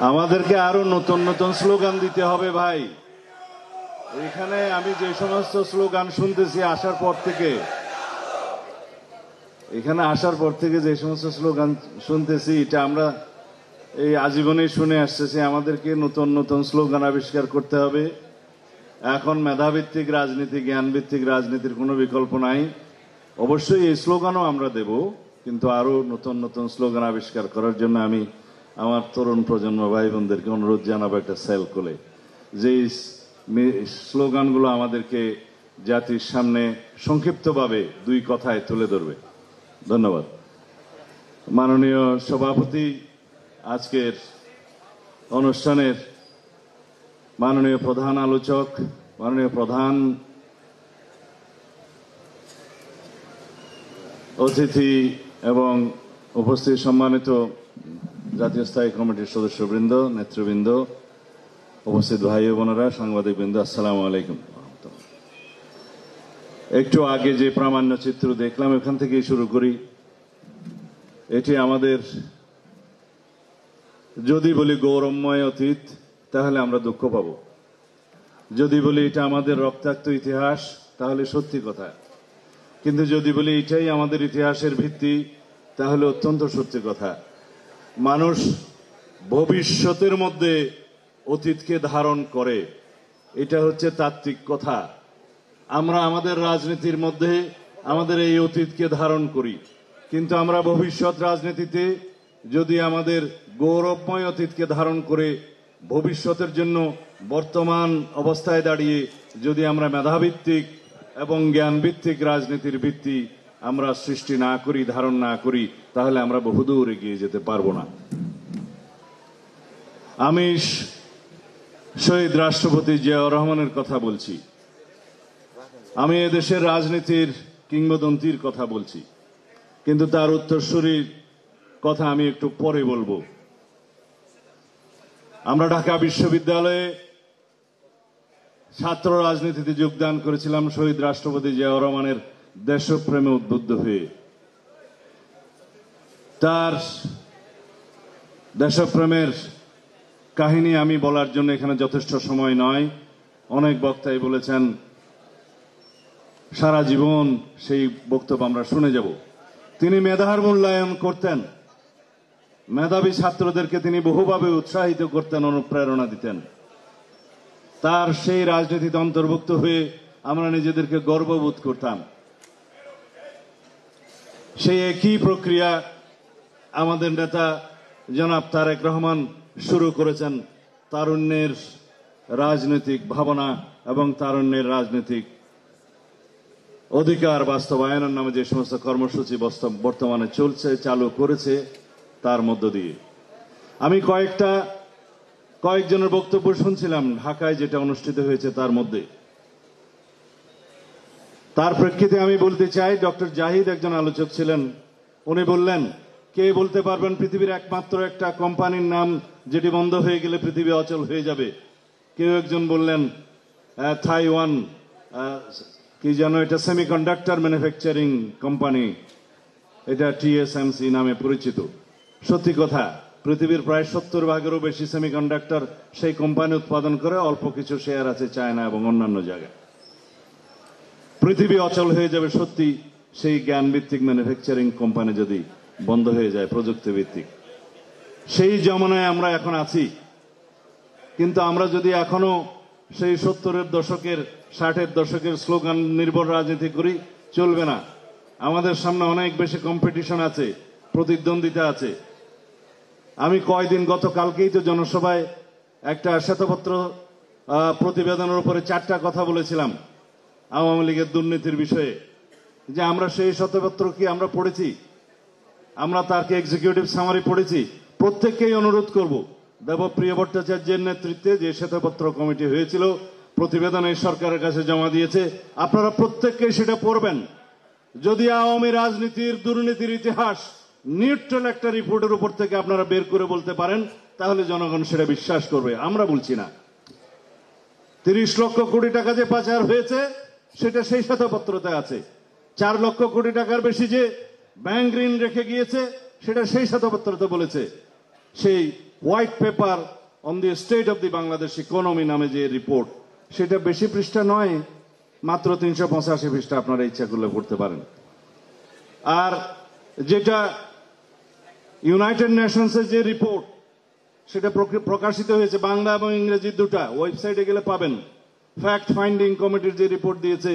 আমাদেরকে আরো নতুন নতুন স্লোগান দিতে হবে ভাই। এখানে আমি যে সমস্ত স্লোগান শুনতেছি আসার পর থেকে, যে সমস্ত স্লোগান শুনতেছি, এটা আমরা এই আজীবনেই শুনে আসতেছি। আমাদেরকে নতুন নতুন স্লোগান আবিষ্কার করতে হবে। এখন মেধাভিত্তিক রাজনীতি, জ্ঞানভিত্তিক রাজনীতির কোনো বিকল্প নাই। অবশ্যই এই স্লোগানও আমরা দেব, কিন্তু আরো নতুন নতুন স্লোগান আবিষ্কার করার জন্য আমি আমার তরুণ প্রজন্ম ভাই বোনদেরকে অনুরোধ জানাবো একটা সেল করে, যে স্লোগানগুলো আমাদেরকে জাতির সামনে সংক্ষিপ্তভাবে দুই কথায় তুলে ধরবে। ধন্যবাদ। মাননীয় সভাপতি, আজকের অনুষ্ঠানের মাননীয় প্রধান আলোচক, মাননীয় প্রধান অতিথি এবং উপস্থিত সম্মানিত জাতীয় স্থায়ী কমিটির সদস্যবৃন্দ, নেতৃবৃন্দ, উপস্থিত ভাই বোনেরা, সাংবাদিকবৃন্দ, আসসালামু আলাইকুম। একটু আগে যে প্রামাণ্য চিত্র দেখলাম, এখান থেকেই শুরু করি। এটি আমাদের, যদি বলি গৌরবময় অতীত, তাহলে আমরা দুঃখ পাব। যদি বলি এটা আমাদের রক্তাক্ত ইতিহাস, তাহলে সত্যি কথা। কিন্তু যদি বলি এটাই আমাদের ইতিহাসের ভিত্তি, তাহলে অত্যন্ত সত্যি কথা। মানুষ ভবিষ্যতের মধ্যে অতীতকে ধারণ করে, এটা হচ্ছে তাত্ত্বিক কথা। আমরা আমাদের রাজনীতির মধ্যে আমাদের এই অতীতকে ধারণ করি, কিন্তু আমরা ভবিষ্যৎ রাজনীতিতে যদি আমাদের গৌরবময় অতীতকে ধারণ করে ভবিষ্যতের জন্য বর্তমান অবস্থায় দাঁড়িয়ে যদি আমরা মেধাভিত্তিক এবং জ্ঞানভিত্তিক রাজনীতির ভিত্তি আমরা সৃষ্টি না করি, ধারণ না করি, তাহলে আমরা বহুদূর এগিয়ে যেতে পারবো না। আমি শহীদ রাষ্ট্রপতি জিয়াউর রহমানের কথা বলছি, আমি এদেশের রাজনীতির কিংবদন্তির কথা বলছি, কিন্তু তার উত্তরসূরির কথা আমি একটু পরে বলবো। আমরা ঢাকা বিশ্ববিদ্যালয়ে ছাত্র রাজনীতিতে যোগদান করেছিলাম শহীদ রাষ্ট্রপতি জিয়াউর রহমানের দেশপ্রেমে উদ্বুদ্ধ হয়ে। তার দেশপ্রেমের কাহিনী আমি বলার জন্য এখানে যথেষ্ট সময় নয়। অনেক বক্তাই বলেছেন, সারা জীবন সেই বক্তব্য আমরা শুনে যাব। তিনি মেধার মূল্যায়ন করতেন, মেধাবী ছাত্রদেরকে তিনি বহুভাবে উৎসাহিত করতেন, অনুপ্রেরণা দিতেন। তার সেই রাজনীতিতে অন্তর্ভুক্ত হয়ে আমরা নিজেদেরকে গর্ববোধ করতাম। সেই একই প্রক্রিয়া আমাদের নেতা জনাব তারেক রহমান শুরু করেছেন। তারুণ্যের রাজনৈতিক ভাবনা এবং তারুণ্যের রাজনৈতিক অধিকার বাস্তবায়নের নামে যে সমস্ত কর্মসূচি বর্তমানে চলছে, চালু করেছে, তার মধ্য দিয়ে আমি কয়েকজনের বক্তব্য শুনছিলাম ঢাকায় যেটা অনুষ্ঠিত হয়েছে তার মধ্যে। তার প্রেক্ষিতে আমি বলতে চাই, ডক্টর জাহিদ একজন আলোচক ছিলেন, উনি বললেন, কে বলতে পারবেন পৃথিবীর একমাত্র একটা কোম্পানির নাম যেটি বন্ধ হয়ে গেলে পৃথিবী অচল হয়ে যাবে? কেউ একজন বললেন থাইওয়ান, কি যেন এটা সেমিকন্ডাক্টর ম্যানুফ্যাকচারিং কোম্পানি, এটা TSMC নামে পরিচিত। সত্যি কথা, পৃথিবীর প্রায় 70% বেশি সেমিকন্ডাক্টর সেই কোম্পানি উৎপাদন করে, অল্প কিছু শেয়ার আছে চায়না এবং অন্যান্য জায়গায়। পৃথিবী অচল হয়ে যাবে সত্যি সেই জ্ঞানভিত্তিক ম্যানুফ্যাকচারিং কোম্পানি যদি বন্ধ হয়ে যায়, প্রযুক্তি ভিত্তিক। সেই জমানায় আমরা এখন আছি, কিন্তু আমরা যদি এখনো সেই 70-এর দশকের 60-এর দশকের স্লোগান নির্ভর রাজনীতি করি, চলবে না। আমাদের সামনে অনেক বেশি কম্পিটিশন আছে, প্রতিদ্বন্দ্বিতা আছে। আমি গতকালকেই তো জনসভায় একটা শ্বেতপত্র প্রতিবেদনের উপরে 4টা কথা বলেছিলাম আওয়ামী লীগের দুর্নীতির বিষয়ে, যে আমরা সেই শ্বেতপত্র কি আমরা পড়েছি, আমরা তার কি এক্সিকিউটিভ সামারি পড়েছি? প্রত্যেককেই অনুরোধ করব, দেবপ্রিয় ভট্টাচার্যের নেতৃত্বে যে শ্বেতপত্র কমিটি হয়েছিল, প্রতিবেদন এই সরকারের কাছে জমা দিয়েছে, আপনারা প্রত্যেককেই সেটা পড়বেন। যদি আওয়ামী রাজনীতির দুর্নীতির ইতিহাস নিউট্রাল একটা রিপোর্টের উপর থেকে আপনারা বের করে বলতে পারেন, তাহলে জনগণ সেটা বিশ্বাস করবে। আমরা বলছি না। 30 লক্ষ কোটি টাকা যে পাচার হয়েছে সেটা সেই শ্বেতপত্রতে আছে। 4 লক্ষ কোটি টাকার বেশি যে ব্যাংক ঋণ রেখে গিয়েছে সেটা সেই শ্বেতপত্রতে বলেছে। সেই white paper on the state of the Bangladesh economy নামে যে রিপোর্ট, সেটা বেশি পৃষ্ঠা নয়, মাত্র 385 পৃষ্ঠা, আপনারা ইচ্ছা করলে পড়তে পারেন। আর যেটা ইউনাইটেড নেশনসের যে রিপোর্ট, সেটা প্রকাশিত হয়েছে বাংলা এবং ইংরেজি দুটা, ওয়েবসাইটে গেলে পাবেন। ফ্যাক্ট ফাইন্ডিং কমিটির যে রিপোর্ট দিয়েছে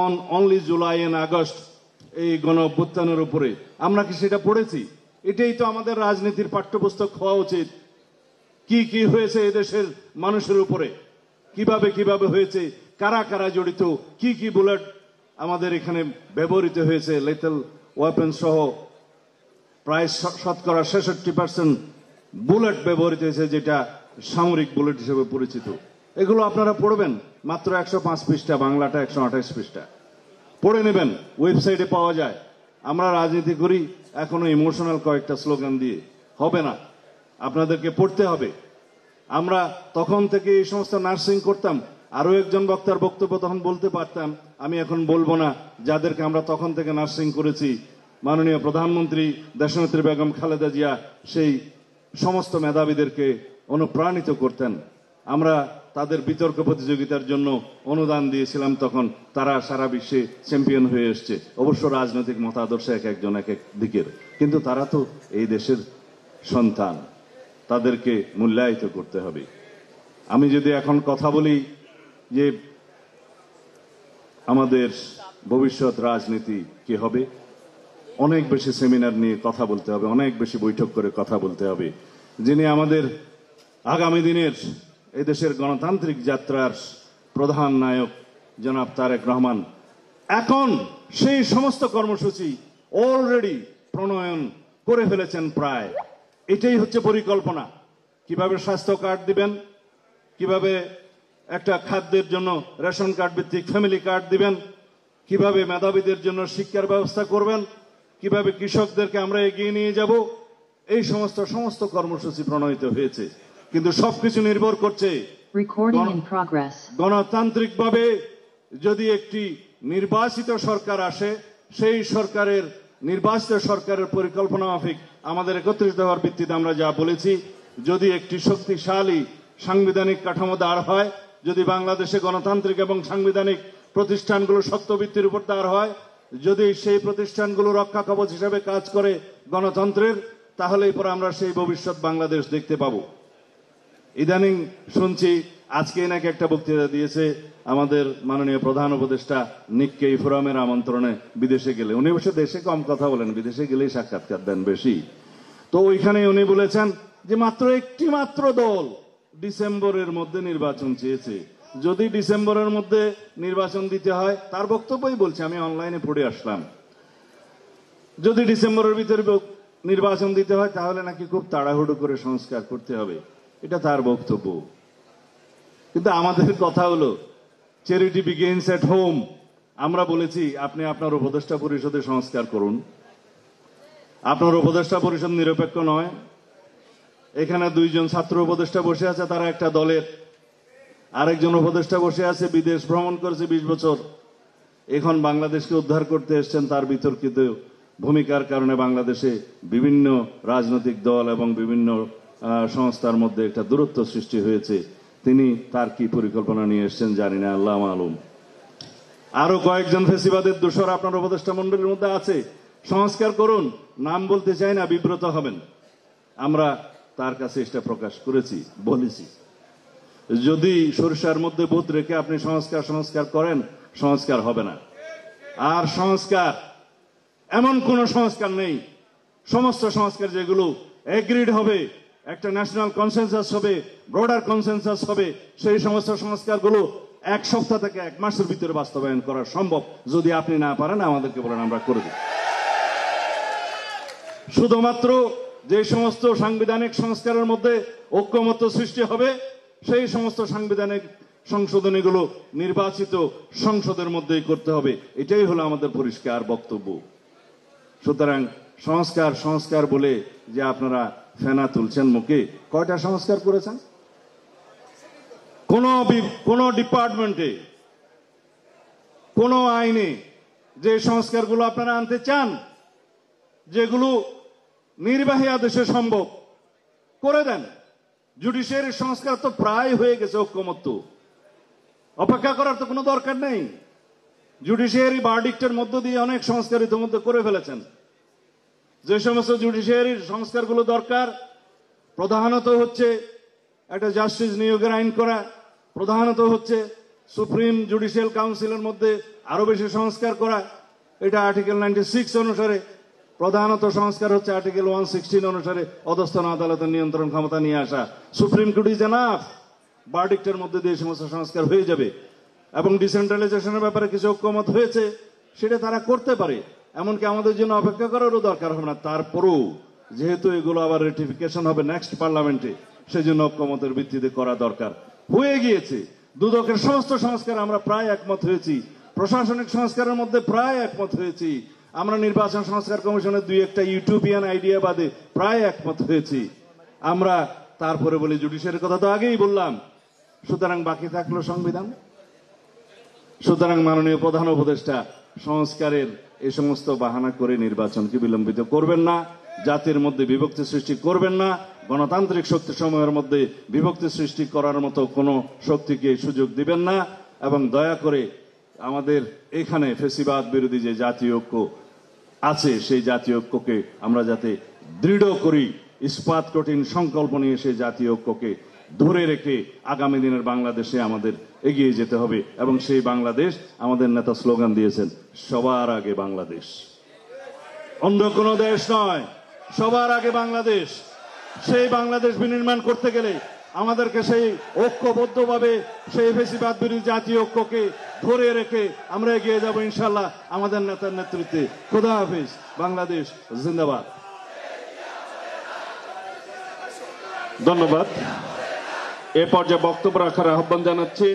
on only July and August এই গণ অভ্যুত্থানের উপরে, আমরা কি সেটা পড়েছি? এটাই তো আমাদের রাজনীতির পাঠ্যপুস্তক হওয়া উচিত। কি কি হয়েছে এদেশের মানুষের উপরে, কিভাবে কিভাবে হয়েছে, কারা কারা জড়িত, কি কি বুলেট আমাদের এখানে ব্যবহৃত হয়েছে, লেথাল ওয়েপন সহ প্রায় 66% বুলেট ব্যবহৃত হয়েছে, যেটা সামরিক বুলেট হিসেবে পরিচিত। এগুলো আপনারা পড়বেন, মাত্র 105 পৃষ্ঠা, বাংলাটা 128 পৃষ্ঠা। পড়ে নেবেন, ওয়েবসাইটে পাওয়া যায়। আমরা রাজনীতি করি এখনো ইমোশনাল কয়েকটা স্লোগান দিয়ে হবে না, আপনাদেরকে পড়তে হবে। আমরা তখন থেকে এই সমস্ত নার্সিং করতাম, আরো একজন বক্তার বক্তব্য তখন বলতে পারতাম, আমি এখন বলবো না, যাদেরকে আমরা তখন থেকে নার্সিং করেছি। মাননীয় প্রধানমন্ত্রী দেশনেত্রী বেগম খালেদা জিয়া সেই সমস্ত মেধাবীদেরকে অনুপ্রাণিত করতেন। আমরা তাদের বিতর্ক প্রতিযোগিতার জন্য অনুদান দিয়েছিলাম, তখন তারা সারা বিশ্বে চ্যাম্পিয়ন হয়ে এসছে। অবশ্য রাজনৈতিক মতাদর্শ এক একজন এক এক দিকের, কিন্তু তারা তো এই দেশের সন্তান, তাদেরকে মূল্যায়িত করতে হবে। আমি যদি এখন কথা বলি যে আমাদের ভবিষ্যৎ রাজনীতি কি হবে, অনেক বেশি সেমিনার নিয়ে কথা বলতে হবে, অনেক বেশি বৈঠক করে কথা বলতে হবে। যিনি আমাদের আগামী দিনের এদেশের গণতান্ত্রিক যাত্রার প্রধান নায়ক জনাব তারেক রহমান, এখন সেই সমস্ত কর্মসূচি অলরেডি প্রণয়ন করে ফেলেছেন প্রায়। এটাই হচ্ছে পরিকল্পনা। কিভাবে স্বাস্থ্য কার্ড দিবেন, কিভাবে একটা খাদ্যের জন্য রেশন কার্ড ভিত্তিক ফ্যামিলি কার্ড দিবেন, কিভাবে মেধাবীদের জন্য শিক্ষার ব্যবস্থা করবেন, কিভাবে কৃষকদেরকে আমরা এগিয়ে নিয়ে যাব, এই সমস্ত কর্মসূচি প্রণয়িত হয়েছে। কিন্তু সবকিছু নির্ভর করছে গণতান্ত্রিকভাবে যদি একটি নির্বাচিত সরকার আসে, সেই সরকারের নির্বাচিত সরকারের পরিকল্পনা মাফিক আমাদের একত্রিত হওয়ার ভিত্তিতে আমরা যা বলেছি, যদি একটি শক্তিশালী সাংবিধানিক কাঠামো দাঁড় হয়, যদি বাংলাদেশে গণতান্ত্রিক এবং সাংবিধানিক প্রতিষ্ঠানগুলো শক্ত ভিত্তির উপর দাঁড় হয়, যদি সেই প্রতিষ্ঠানগুলো রক্ষা কবচ হিসেবে কাজ করে গণতন্ত্রের, তাহলেই পরে আমরা সেই ভবিষ্যৎ বাংলাদেশ দেখতে পাবো। ইদানিং শুনছি আজকে নাকি একটা বক্তৃতা দিয়েছে আমাদের মাননীয় প্রধান উপদেষ্টা নিক্কেই ফোরামের আমন্ত্রণে বিদেশে গেলে। উনি অবশ্য দেশে কম কথা বলেন, বিদেশে গেলেই সাক্ষাৎকার দেন বেশি। তো ওইখানে উনি বলেছেন যে মাত্র একটি মাত্র দল ডিসেম্বরের মধ্যে নির্বাচন চেয়েছে। যদি ডিসেম্বরের মধ্যে নির্বাচন দিতে হয়, তার বক্তব্যই বলছে, আমি অনলাইনে পড়ে আসলাম, যদি ডিসেম্বরের ভিতরে নির্বাচন দিতে হয় তাহলে নাকি খুব তাড়াহুড়ো করে সংস্কার করতে হবে। এটা তার বক্তব্য। কিন্তু আমাদের কথা হলো চ্যারিটি বিগিনস এট হোম। আমরা বলেছি আপনি আপনার উপদেষ্টা পরিষদে সংস্কার করুন। আপনার উপদেষ্টা পরিষদ নিরপেক্ষ নয়। এখানে দুইজন ছাত্র উপদেষ্টা বসে আছে, তারা একটা দলের। আরেকজন উপদেষ্টা বসে আছে, বিদেশ ভ্রমণ করেছে 20 বছর, এখন বাংলাদেশকে উদ্ধার করতে এসছেন। তার বিতর্কিত ভূমিকার কারণে বাংলাদেশে বিভিন্ন রাজনৈতিক দল এবং বিভিন্ন সংস্থার মধ্যে একটা দূরত্ব সৃষ্টি হয়েছে। তিনি তার কি পরিকল্পনা নিয়ে এসছেন জানি না, আল্লাহ মালুম। আরো কয়েকজন ফেসিবাদের দোষর আপনার উপদেষ্টা মন্ডলীর মধ্যে আছে। সংস্কার করুন, নাম বলতে চাই না, বিব্রত হবেন। আমরা তার কাছে এটা প্রকাশ করেছি, বলেছি যদি সরিষার মধ্যে ভূত রেখে আপনি সংস্কার করেন, সংস্কার হবে না। আর সংস্কার এমন কোন সংস্কার নেই, সমস্ত সংস্কার যেগুলো এগ্রিড হবে, একটা ন্যাশনাল কনসেনসাস হবে, ব্রডার কনসেনসাস হবে, সেই সমস্ত সংস্কারগুলো 1 সপ্তাহ থেকে 1 মাসের ভিতরে বাস্তবায়ন করা সম্ভব। যদি আপনি না পারেন আমাদেরকে বলেন, আমরা করে দেব। শুধুমাত্র যে সমস্ত সাংবিধানিক সংস্কারের মধ্যে ঐক্যমত্য সৃষ্টি হবে, সেই সমস্ত সাংবিধানিক সংশোধনীগুলো নির্বাচিত সংসদের মধ্যেই করতে হবে। এটাই হলো আমাদের পরিষ্কার বক্তব্য। সুতরাং সংস্কার বলে যে আপনারা ফেনা তুলছেন মুখে, কয়টা সংস্কার করেছেন? কোন ডিপার্টমেন্টে, কোন আইনে যে সংস্কারগুলো আপনারা আনতে চান, যেগুলো নির্বাহী আদেশে সম্ভব, করে দেন। জুডিশিয়ারি সংস্কার তো প্রায় হয়ে গেছে, ঐক্যমত্য, অপেক্ষা করার তো কোনো দরকার নেই। জুডিশিয়ারি ভার্ডিক্টের মধ্য দিয়ে অনেক সংস্কার ইতিমধ্যে করে ফেলেছেন। যে সমস্ত জুডিশিয়ারির সংস্কারগুলো দরকার, প্রধানত হচ্ছে একটা জাস্টিস নিয়োগের আইন করা, প্রধানত হচ্ছে সুপ্রিম জুডিশিয়াল কাউন্সিলের মধ্যে আরো বেশি সংস্কার করা। এটা আর্টিকেল 96 অনুসারে। প্রধানত সংস্কার হচ্ছে আর্টিকেল 116 অনুসারে অধস্তন আদালতের নিয়ন্ত্রণ ক্ষমতা নিয়ে আসা। সুপ্রিম কোর্ট ইজ এনাফ, ভার্ডিক্টের মধ্যে দিয়ে সমস্ত সংস্কার হয়ে যাবে। এবং ডিসেন্ট্রালাইজেশনের ব্যাপারে কিছু ঐক্যমত হয়েছে, সেটা তারা করতে পারে, এমনকি আমাদের জন্য অপেক্ষা করারও দরকার হবে না। তারপরেও যেহেতু এগুলো আবার রেটিফিকেশন হবে নেক্সট পার্লামেন্টে, সেজন্য ঐক্যমতের ভিত্তিতে করা দরকার। হয়ে গিয়েছে দুদকের সমস্ত সংস্কার আমরা প্রায় একমত হয়েছি, প্রশাসনিক সংস্কারের মধ্যে প্রায় একমত হয়েছি, আমরা নির্বাচন সংস্কার কমিশনের দুই একটা ইউটোপিয়ান আইডিয়া বাদে প্রায় একমত হয়েছি আমরা। তারপরে বলি জুডিশিয়ারির কথা তো আগেই বললাম। সুতরাং বাকি থাকলো সংবিধান। সুতরাং মাননীয় প্রধান উপদেষ্টা সংস্কারের এই সমস্ত বাহানা করে নির্বাচনকে বিলম্বিত করবেন না, জাতির মধ্যে বিভক্তি সৃষ্টি করবেন না, গণতান্ত্রিক শক্তি সমূহের মধ্যে বিভক্তি সৃষ্টি করার মতো কোনো শক্তিকে সুযোগ দিবেন না। এবং দয়া করে আমাদের এখানে ফেসিবাদ বিরোধী যে জাতীয় ঐক্য আছে, সেই জাতীয় ঐক্যকে আমরা যাতে দৃঢ় করি, ইস্পাত কঠিন সংকল্প নিয়ে সেই জাতীয় ঐক্যকে ধরে রেখে আগামী দিনের বাংলাদেশে আমাদের এগিয়ে যেতে হবে। এবং সেই বাংলাদেশ আমাদের নেতা স্লোগান দিয়েছেন, সবার আগে বাংলাদেশ, অন্য কোনো দেশ নয়, সবার আগে বাংলাদেশ। সেই বাংলাদেশ বিনির্মাণ করতে গেলে আমাদেরকে সেই ঐক্যবদ্ধভাবে সেই ফেসিবাদ বিরোধী জাতীয় ঐক্যকে ধরে রেখে আমরা এগিয়ে যাব ইনশাল্লাহ আমাদের নেতার নেতৃত্বে। খোদা হাফিজ, বাংলাদেশ জিন্দাবাদ। ধন্যবাদ। এ পর্যায়ে বক্তব্য রাখার আহ্বান জানাচ্ছি